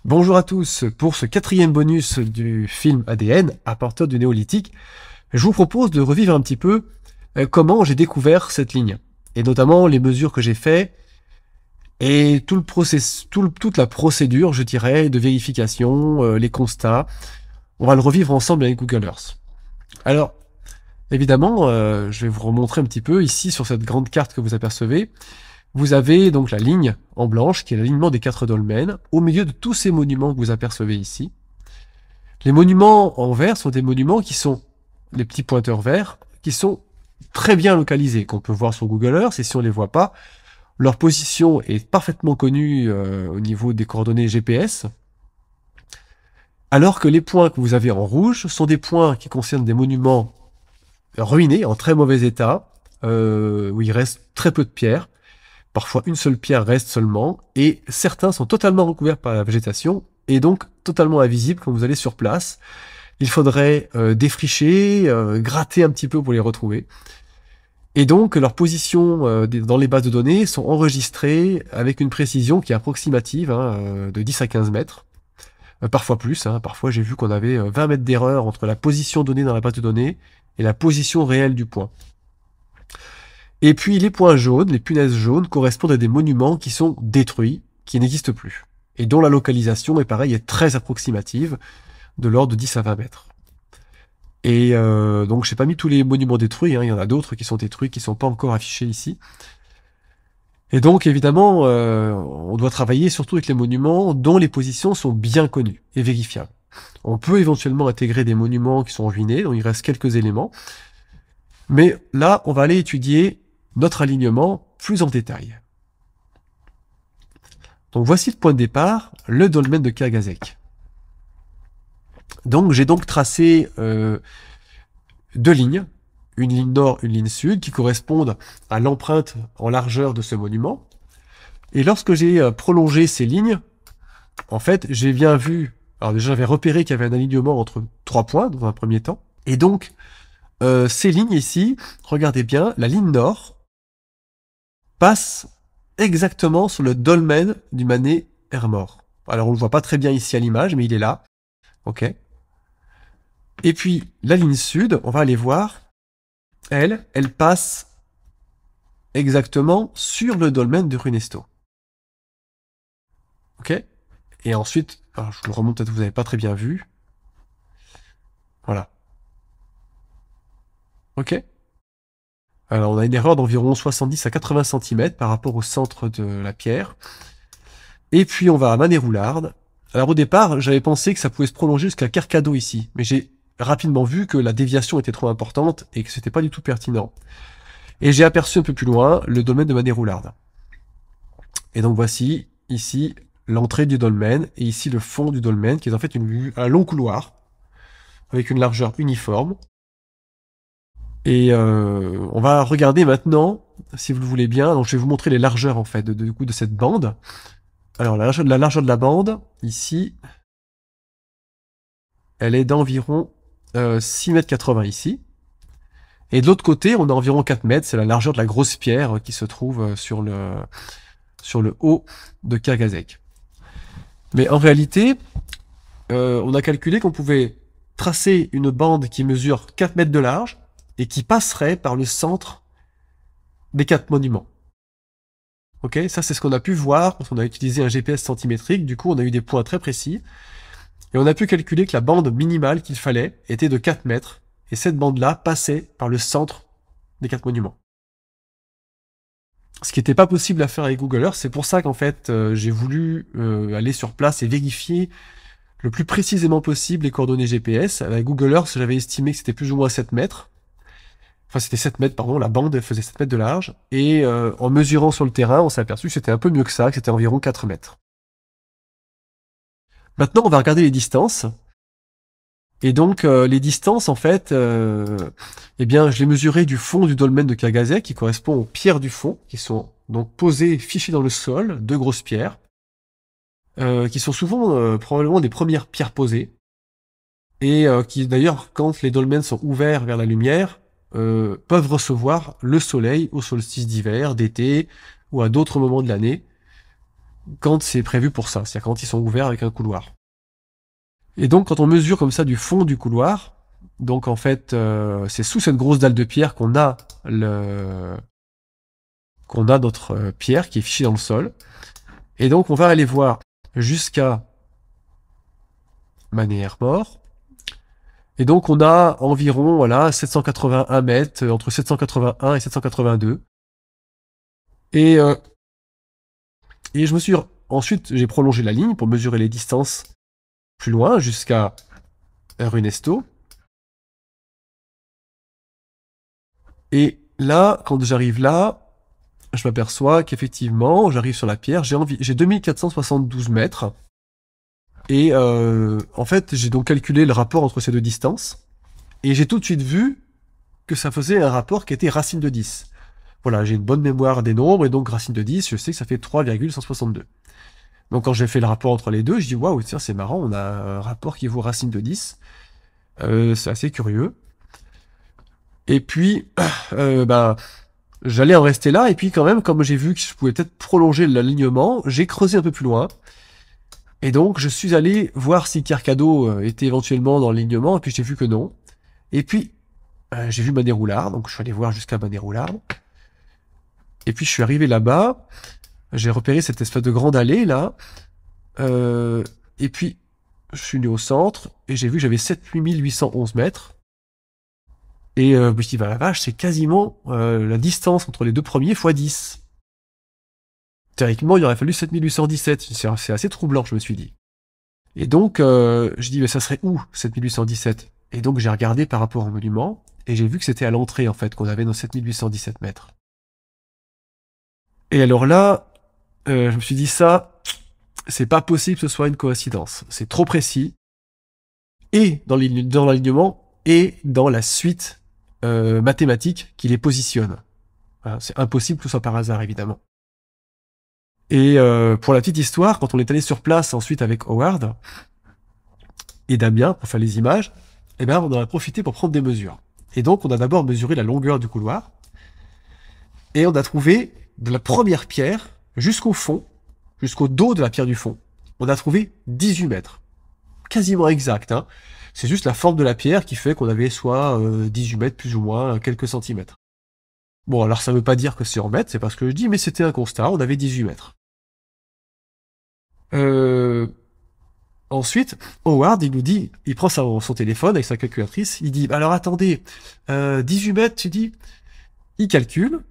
Bonjour à tous, pour ce quatrième bonus du film ADN à partir du néolithique, je vous propose de revivre un petit peu comment j'ai découvert cette ligne, et notamment les mesures que j'ai faites et tout le toute la procédure, je dirais, de vérification, les constats. On va le revivre ensemble avec Google Earth. Alors, évidemment, je vais vous remontrer un petit peu ici sur cette grande carte que vous apercevez. Vous avez donc la ligne en blanche, qui est l'alignement des 4 dolmens, au milieu de tous ces monuments que vous apercevez ici. Les monuments en vert sont des monuments qui sont, les petits pointeurs verts, qui sont très bien localisés, qu'on peut voir sur Google Earth, et si on ne les voit pas, leur position est parfaitement connue au niveau des coordonnées GPS, alors que les points que vous avez en rouge sont des points qui concernent des monuments ruinés, en très mauvais état, où il reste très peu de pierres. Parfois, une seule pierre reste seulement, et certains sont totalement recouverts par la végétation, et donc totalement invisibles quand vous allez sur place. Il faudrait défricher, gratter un petit peu pour les retrouver. Et donc, leurs positions dans les bases de données sont enregistrées avec une précision qui est approximative, de 10 à 15 mètres. Parfois plus, parfois j'ai vu qu'on avait 20 mètres d'erreur entre la position donnée dans la base de données et la position réelle du point. Et puis les points jaunes, les punaises jaunes, correspondent à des monuments qui sont détruits, qui n'existent plus, et dont la localisation est pareil, est très approximative, de l'ordre de 10 à 20 mètres. Et donc j'ai pas mis tous les monuments détruits, il y en a d'autres qui sont détruits, qui sont pas encore affichés ici. Et donc évidemment, on doit travailler surtout avec les monuments dont les positions sont bien connues et vérifiables. On peut éventuellement intégrer des monuments qui sont ruinés, donc il reste quelques éléments. Mais là, on va aller étudier notre alignement plus en détail. Donc voici le point de départ, le dolmen de Kagazek. Donc j'ai donc tracé deux lignes, une ligne nord, une ligne sud, qui correspondent à l'empreinte en largeur de ce monument. Et lorsque j'ai prolongé ces lignes, en fait, j'ai bien vu, alors déjà j'avais repéré qu'il y avait un alignement entre trois points dans un premier temps, et donc ces lignes ici, regardez bien, la ligne nord passe exactement sur le dolmen du Mané Ermor. Alors on le voit pas très bien ici à l'image, mais il est là. Ok. Et puis la ligne sud, on va aller voir, elle passe exactement sur le dolmen de Runesto. Ok. Et ensuite, alors je vous le remonte, peut-être que vous n'avez pas très bien vu. Voilà. Ok. Alors on a une erreur d'environ 70 à 80 cm par rapport au centre de la pierre. Et puis on va à Manéroularde. Alors au départ, j'avais pensé que ça pouvait se prolonger jusqu'à Carcado ici, mais j'ai rapidement vu que la déviation était trop importante et que c'était pas du tout pertinent. Et j'ai aperçu un peu plus loin le dolmen de Manéroularde. Et donc voici ici l'entrée du dolmen et ici le fond du dolmen qui est en fait un long couloir avec une largeur uniforme. Et on va regarder maintenant, si vous le voulez bien, donc je vais vous montrer les largeurs en fait de cette bande. Alors la largeur de la bande, ici, elle est d'environ 6,80 m ici. Et de l'autre côté, on a environ 4 mètres, c'est la largeur de la grosse pierre qui se trouve sur le haut de Kagazek. Mais en réalité, on a calculé qu'on pouvait tracer une bande qui mesure 4 mètres de large et qui passerait par le centre des 4 monuments. Ok, ça c'est ce qu'on a pu voir quand on a utilisé un GPS centimétrique, du coup on a eu des points très précis. Et on a pu calculer que la bande minimale qu'il fallait était de 4 mètres, et cette bande-là passait par le centre des 4 monuments. Ce qui n'était pas possible à faire avec Google Earth, c'est pour ça qu'en fait j'ai voulu aller sur place et vérifier le plus précisément possible les coordonnées GPS. Avec Google Earth, j'avais estimé que c'était plus ou moins 7 mètres. Enfin, c'était 7 mètres, pardon, la bande faisait 7 mètres de large. Et en mesurant sur le terrain, on s'est aperçu que c'était un peu mieux que ça, que c'était environ 4 mètres. Maintenant, on va regarder les distances. Et donc, les distances, en fait, eh bien, je les mesurais du fond du dolmen de Kagazek, qui correspond aux pierres du fond, qui sont donc posées, fichées dans le sol, deux grosses pierres, qui sont souvent probablement des premières pierres posées, et qui, d'ailleurs, quand les dolmens sont ouverts vers la lumière, peuvent recevoir le soleil au solstice d'hiver, d'été, ou à d'autres moments de l'année. quand c'est prévu pour ça, c'est-à-dire quand ils sont ouverts avec un couloir. Et donc quand on mesure comme ça du fond du couloir, donc en fait c'est sous cette grosse dalle de pierre qu'on a notre pierre qui est fichée dans le sol. Et donc on va aller voir jusqu'à Mané-Hermort. Et donc on a environ voilà 781 mètres, entre 781 et 782. Et, euh, et je me suis ensuite j'ai prolongé la ligne pour mesurer les distances plus loin jusqu'à Runesto. Et là, quand j'arrive là, je m'aperçois qu'effectivement, j'arrive sur la pierre, j'ai 2472 mètres. Et en fait, j'ai donc calculé le rapport entre ces deux distances. Et j'ai tout de suite vu que ça faisait un rapport qui était racine de 10. Voilà, j'ai une bonne mémoire des nombres, et donc racine de 10, je sais que ça fait 3,162. Donc quand j'ai fait le rapport entre les deux, je dis waouh, tiens, c'est marrant, on a un rapport qui vaut racine de 10. C'est assez curieux. Et puis, bah, j'allais en rester là, et puis quand même, comme j'ai vu que je pouvais peut-être prolonger l'alignement, j'ai creusé un peu plus loin. Et donc, je suis allé voir si Carcado était éventuellement dans l'alignement, et puis j'ai vu que non. Et puis, j'ai vu Mané-Roulard, donc je suis allé voir jusqu'à Mané-Roulard. Et puis, je suis arrivé là-bas, j'ai repéré cette espèce de grande allée, là. Et puis, je suis venu au centre, et j'ai vu que j'avais 7811 mètres. Et je me suis dit, bah la vache, c'est quasiment la distance entre les deux premiers fois 10. Théoriquement, il aurait fallu 7817. C'est assez troublant, je me suis dit. Et donc, je dis, mais ça serait où, 7817? Et donc, j'ai regardé par rapport au monument, et j'ai vu que c'était à l'entrée, en fait, qu'on avait nos 7817 mètres. Et alors là, je me suis dit, ça, c'est pas possible que ce soit une coïncidence. C'est trop précis, et dans l'alignement, et dans la suite mathématique qui les positionne. Voilà, c'est impossible que ce soit par hasard, évidemment. Et pour la petite histoire, quand on est allé sur place ensuite avec Howard et Damien pour faire les images, eh ben on en a profité pour prendre des mesures. Et donc on a d'abord mesuré la longueur du couloir et on a trouvé de la première pierre jusqu'au fond, jusqu'au dos de la pierre du fond, on a trouvé 18 mètres. Quasiment exact, hein. C'est juste la forme de la pierre qui fait qu'on avait soit 18 mètres plus ou moins quelques centimètres. Bon, alors ça veut pas dire que c'est en mètres, c'est parce que je dis, mais c'était un constat, on avait 18 mètres. Ensuite, Howard, il nous dit, il prend son téléphone avec sa calculatrice, il dit, alors attendez, 18 mètres, tu dis, il calcule,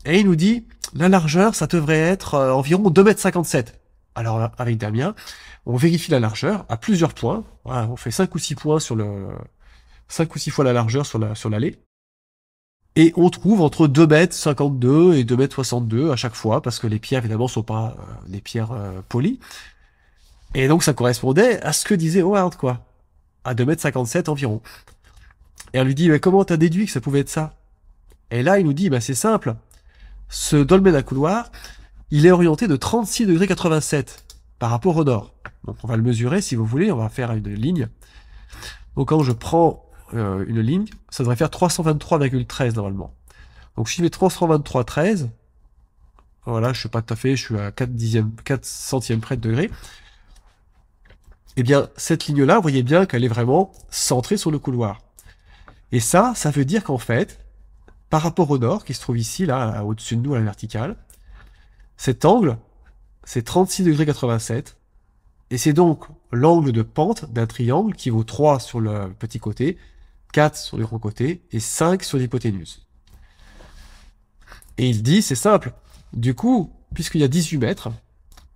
et il nous dit, la largeur, ça devrait être environ 2,57 mètres. Alors, avec Damien, on vérifie la largeur à plusieurs points, voilà, on fait 5 ou 6 points 5 ou 6 fois la largeur sur l'allée, et on trouve entre 2,52 m et 2,62 m à chaque fois, parce que les pierres, évidemment, sont pas des pierres polies. Et donc, ça correspondait à ce que disait Howard, quoi. À 2,57 m environ. Et on lui dit, mais comment t'as déduit que ça pouvait être ça? Et là, il nous dit, bah, c'est simple. Ce dolmen à couloir, il est orienté de 36,87 degrés par rapport au nord. Donc, on va le mesurer, si vous voulez, on va faire une ligne. Donc, quand je prends une ligne, ça devrait faire 323,13 normalement. Donc, si je mets 323,13, voilà, je sais pas tout à fait, je suis à 4 centièmes près de degré. Eh bien, cette ligne-là, vous voyez bien qu'elle est vraiment centrée sur le couloir. Et ça veut dire qu'en fait, par rapport au nord, qui se trouve ici, là, au-dessus de nous, à la verticale, cet angle, c'est 36,87 degrés, et c'est donc l'angle de pente d'un triangle qui vaut 3 sur le petit côté, 4 sur le grand côté, et 5 sur l'hypoténuse. Et il dit, c'est simple, du coup, puisqu'il y a 18 mètres,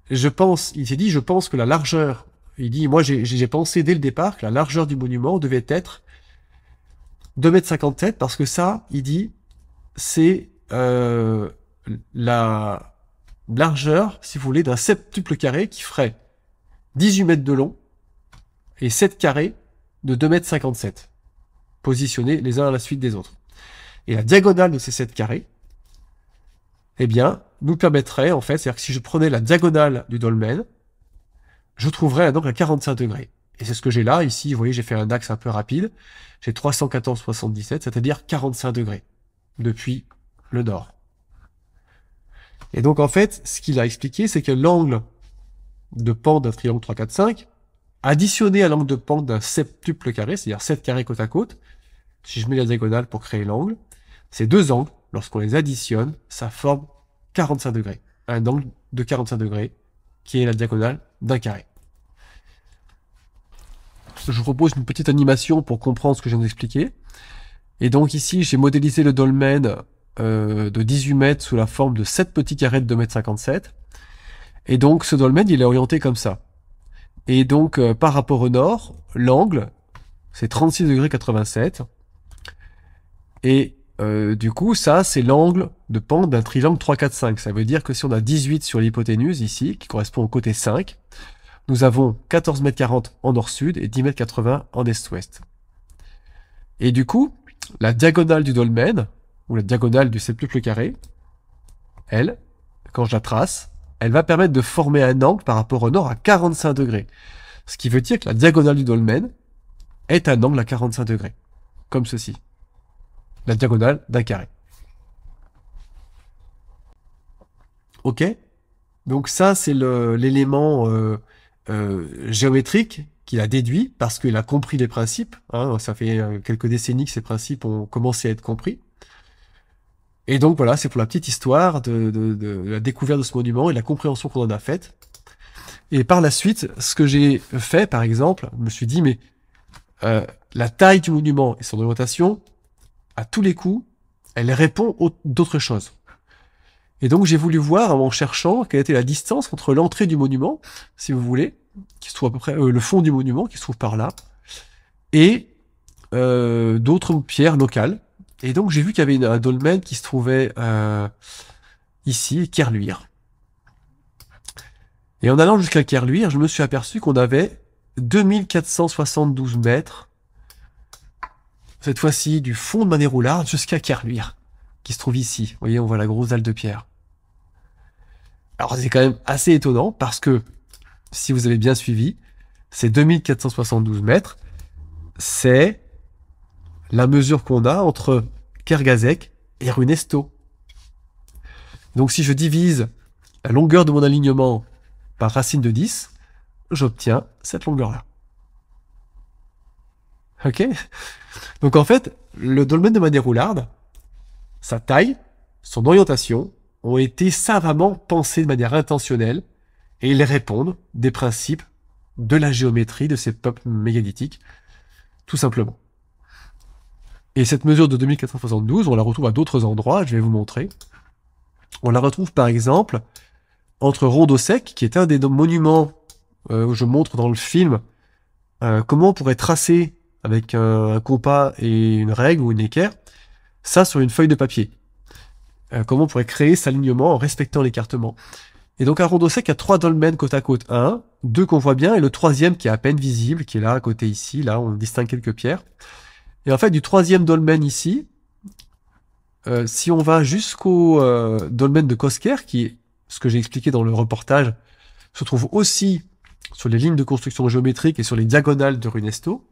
il s'est dit, je pense que la largeur, il dit, moi j'ai pensé dès le départ que la largeur du monument devait être 2,57 m parce que ça, il dit, c'est la largeur, si vous voulez, d'un septuple carré qui ferait 18 mètres de long et 7 carrés de 2,57 m, positionnés les uns à la suite des autres. Et la diagonale de ces 7 carrés, eh bien, nous permettrait, en fait, c'est-à-dire que si je prenais la diagonale du dolmen, je trouverais un angle à 45 degrés. Et c'est ce que j'ai là, ici, vous voyez, j'ai fait un axe un peu rapide. J'ai 314,77, c'est-à-dire 45 degrés, depuis le nord. Et donc, en fait, ce qu'il a expliqué, c'est que l'angle de pente d'un triangle 3, 4, 5, additionné à l'angle de pente d'un septuple carré, c'est-à-dire 7 carrés côte à côte, si je mets la diagonale pour créer l'angle, ces deux angles, lorsqu'on les additionne, ça forme 45 degrés. Un angle de 45 degrés, qui est la diagonale d'un carré. Je vous propose une petite animation pour comprendre ce que je viens d'expliquer. Et donc ici, j'ai modélisé le dolmen de 18 mètres sous la forme de 7 petits carrés de 2,57 m. Et donc ce dolmen, il est orienté comme ça. Et donc par rapport au nord, l'angle, c'est 36 degrés 87. Et du coup, ça, c'est l'angle de pente d'un triangle 3, 4, 5. Ça veut dire que si on a 18 sur l'hypoténuse, ici, qui correspond au côté 5, nous avons 14 mètres 40 en nord-sud et 10 mètres 80 en est-ouest. Et du coup, la diagonale du dolmen, ou la diagonale du septuple carré, elle, quand je la trace, elle va permettre de former un angle par rapport au nord à 45 degrés. Ce qui veut dire que la diagonale du dolmen est un angle à 45 degrés. Comme ceci. La diagonale d'un carré. Ok? Donc ça, c'est l'élément géométrique qu'il a déduit parce qu'il a compris les principes. Hein, ça fait quelques décennies que ces principes ont commencé à être compris. Et donc voilà, c'est pour la petite histoire de la découverte de ce monument et la compréhension qu'on en a faite. Et par la suite, ce que j'ai fait, par exemple, je me suis dit, mais la taille du monument et son orientation, à tous les coups, elle répond d'autres choses. Et donc j'ai voulu voir, en cherchant, quelle était la distance entre l'entrée du monument, si vous voulez, qui se trouve à peu près le fond du monument, qui se trouve par là, et d'autres pierres locales. Et donc j'ai vu qu'il y avait un dolmen qui se trouvait ici, Kerluire. Et en allant jusqu'à Kerluire, je me suis aperçu qu'on avait 2472 mètres, cette fois-ci du fond de Manéroularde jusqu'à Kerluire, qui se trouve ici. Vous voyez, on voit la grosse dalle de pierre. Alors c'est quand même assez étonnant, parce que, si vous avez bien suivi, ces 2472 mètres, c'est la mesure qu'on a entre Kergazec et Runesto. Donc si je divise la longueur de mon alignement par racine de 10, j'obtiens cette longueur-là. Ok? Donc en fait, le dolmen de Manéroularde, sa taille, son orientation, ont été savamment pensés de manière intentionnelle, et ils répondent des principes de la géométrie de ces peuples mégalithiques, tout simplement. Et cette mesure de 2472, on la retrouve à d'autres endroits, je vais vous montrer. On la retrouve par exemple entre Rondeau-Sec, qui est un des monuments où je montre dans le film comment on pourrait tracer avec un compas et une règle ou une équerre, ça sur une feuille de papier. Comment on pourrait créer cet alignement en respectant l'écartement. Et donc à Rondeau-Sec, il y a 3 dolmens côte à côte. Un, 2 qu'on voit bien, et le troisième qui est à peine visible, qui est là à côté ici, là on distingue quelques pierres. Et en fait, du troisième dolmen ici, si on va jusqu'au dolmen de Cosquer, qui est ce que j'ai expliqué dans le reportage, se trouve aussi sur les lignes de construction géométrique et sur les diagonales de Runesto.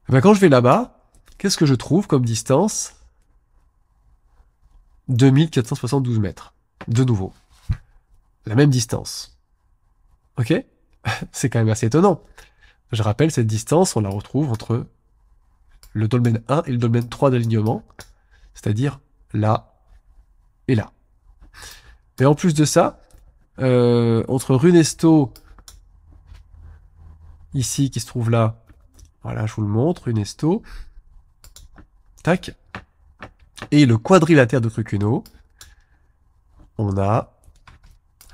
Et ben quand je vais là-bas, qu'est-ce que je trouve comme distance? 2472 mètres. De nouveau. La même distance. Ok? C'est quand même assez étonnant. Je rappelle, cette distance, on la retrouve entre le dolmen 1 et le dolmen 3 d'alignement, c'est-à-dire là et là. Et en plus de ça, entre Runesto, ici, qui se trouve là, voilà, je vous le montre, Runesto, tac, et le quadrilatère de Trucuno, on a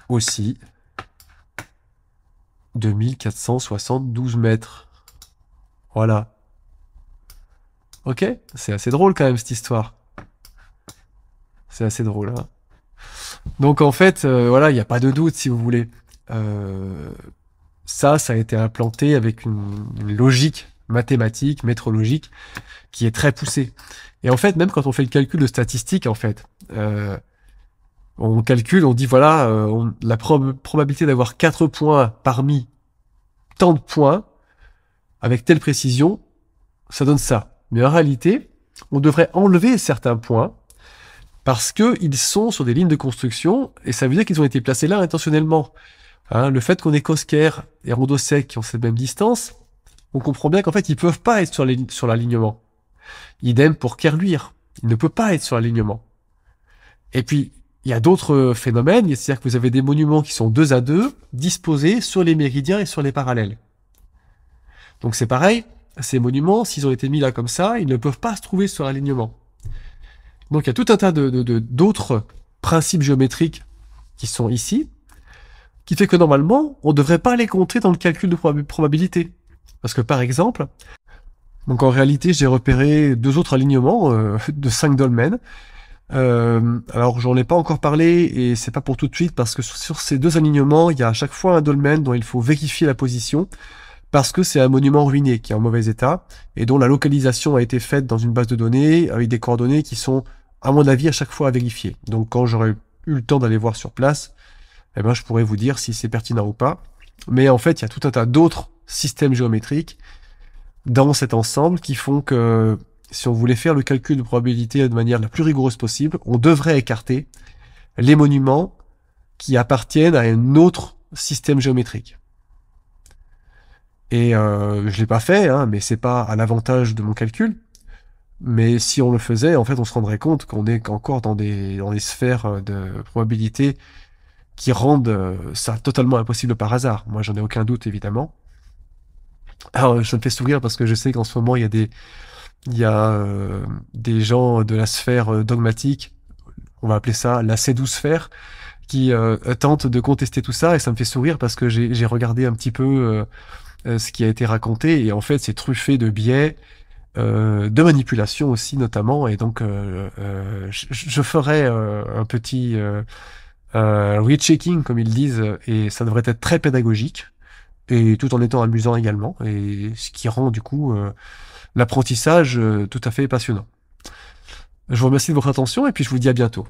aussi 2472 mètres. Voilà. Ok? C'est assez drôle quand même cette histoire. C'est assez drôle. Hein, donc en fait, voilà, il n'y a pas de doute si vous voulez. Ça a été implanté avec une logique mathématique, métrologique, qui est très poussée. Et en fait, même quand on fait le calcul de statistiques, en fait, on calcule, on dit voilà, la probabilité d'avoir 4 points parmi tant de points, avec telle précision, ça donne ça. Mais en réalité, on devrait enlever certains points, parce qu'ils sont sur des lignes de construction, et ça veut dire qu'ils ont été placés là intentionnellement. Hein, le fait qu'on ait Kosker et Rondosek qui ont cette même distance, on comprend bien qu'en fait, ils peuvent pas être sur l'alignement. Idem pour Kerluire. Il ne peut pas être sur l'alignement. Et puis, il y a d'autres phénomènes, c'est-à-dire que vous avez des monuments qui sont 2 à 2, disposés sur les méridiens et sur les parallèles. Donc c'est pareil, ces monuments, s'ils ont été mis là comme ça, ils ne peuvent pas se trouver sur l'alignement. Donc il y a tout un tas d'autres principes géométriques qui sont ici, qui fait que normalement, on ne devrait pas les compter dans le calcul de probabilité. Parce que par exemple, donc en réalité, j'ai repéré 2 autres alignements de 5 dolmens. Alors j'en ai pas encore parlé et c'est pas pour tout de suite parce que sur ces 2 alignements, il y a à chaque fois un dolmen dont il faut vérifier la position parce que c'est un monument ruiné qui est en mauvais état et dont la localisation a été faite dans une base de données avec des coordonnées qui sont, à mon avis, à chaque fois à vérifier. Donc quand j'aurai eu le temps d'aller voir sur place, eh ben, je pourrais vous dire si c'est pertinent ou pas. Mais en fait, il y a tout un tas d'autres systèmes géométriques dans cet ensemble qui font que si on voulait faire le calcul de probabilité de manière la plus rigoureuse possible, on devrait écarter les monuments qui appartiennent à un autre système géométrique. Et je l'ai pas fait, hein, mais c'est pas à l'avantage de mon calcul. Mais si on le faisait, en fait, on se rendrait compte qu'on est encore dans des sphères de probabilité qui rendent ça totalement impossible par hasard. Moi, j'en ai aucun doute, évidemment. Alors, ça me fait sourire parce que je sais qu'en ce moment, il y a des gens de la sphère dogmatique, on va appeler ça la C12-sphère, qui tentent de contester tout ça, et ça me fait sourire parce que j'ai regardé un petit peu ce qui a été raconté, et en fait, c'est truffé de biais, de manipulation aussi, notamment, et donc je ferai un petit rechecking, comme ils disent, et ça devrait être très pédagogique, et tout en étant amusant également, et ce qui rend du coup l'apprentissage tout à fait passionnant. Je vous remercie de votre attention et puis je vous dis à bientôt.